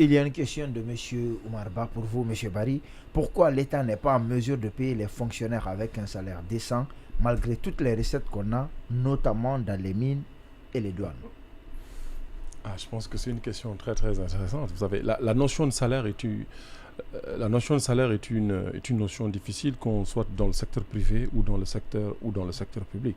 Il y a une question de M. Oumarba pour vous, M. Barry. Pourquoi l'État n'est pas en mesure de payer les fonctionnaires avec un salaire décent malgré toutes les recettes qu'on a, notamment dans les mines et les douanes? Je pense que c'est une question très très intéressante. Vous savez, la notion de salaire est une notion difficile, qu'on soit dans le secteur privé ou dans le secteur public.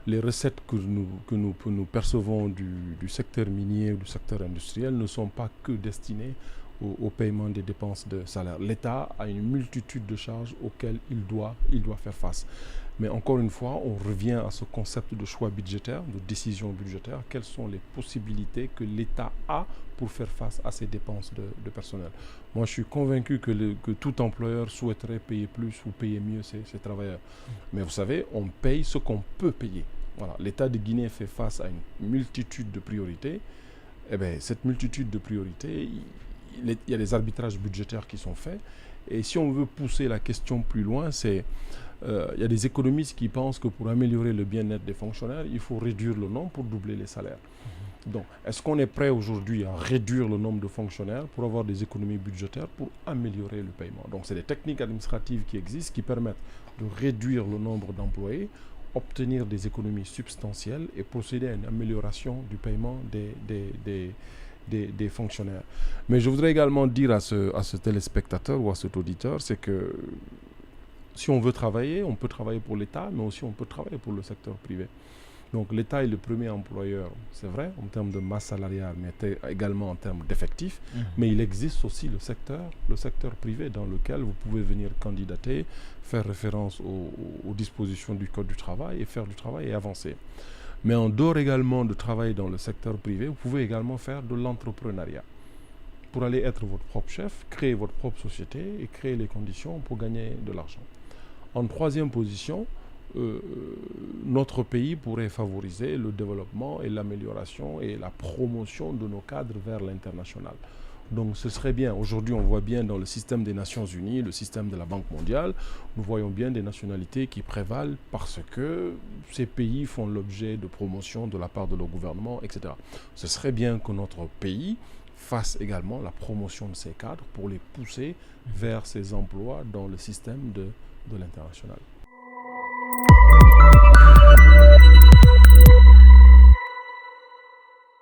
Les recettes que nous percevons du secteur minier ou du secteur industriel ne sont pas que destinées au paiement des dépenses de salaire. L'État a une multitude de charges auxquelles il doit faire face. Mais encore une fois, on revient à ce concept de choix budgétaire, de décision budgétaire. Quelles sont les possibilités que l'État a pour faire face à ces dépenses de personnel? Moi, je suis convaincu que tout employeur souhaiterait payer plus ou payer mieux ses travailleurs. Mais vous savez, on paye ce qu'on peut payer. Voilà. L'État de Guinée fait face à une multitude de priorités. Eh bien, cette multitude de priorités, il y a des arbitrages budgétaires qui sont faits. Et si on veut pousser la question plus loin, il y a des économistes qui pensent que pour améliorer le bien-être des fonctionnaires, il faut réduire le nombre pour doubler les salaires. Donc, est-ce qu'on est prêt aujourd'hui à réduire le nombre de fonctionnaires pour avoir des économies budgétaires pour améliorer le paiement? Donc, c'est des techniques administratives qui existent, qui permettent de réduire le nombre d'employés, obtenir des économies substantielles et procéder à une amélioration du paiement des fonctionnaires. Mais je voudrais également dire à ce téléspectateur ou à cet auditeur, c'est que si on veut travailler, on peut travailler pour l'État, mais aussi on peut travailler pour le secteur privé. Donc l'État est le premier employeur, c'est vrai, en termes de masse salariale, mais également en termes d'effectifs. Mais il existe aussi le secteur privé dans lequel vous pouvez venir candidater, faire référence aux dispositions du Code du travail et faire du travail et avancer. Mais en dehors également de travailler dans le secteur privé, vous pouvez également faire de l'entrepreneuriat. Pour aller être votre propre chef, créer votre propre société et créer les conditions pour gagner de l'argent. En troisième position, notre pays pourrait favoriser le développement et l'amélioration et la promotion de nos cadres vers l'international. Donc ce serait bien. Aujourd'hui, on voit bien dans le système des Nations Unies, le système de la Banque mondiale, nous voyons bien des nationalités qui prévalent parce que ces pays font l'objet de promotion de la part de leur gouvernement, etc. Ce serait bien que notre pays fasse également la promotion de ces cadres pour les pousser vers ces emplois dans le système de l'international.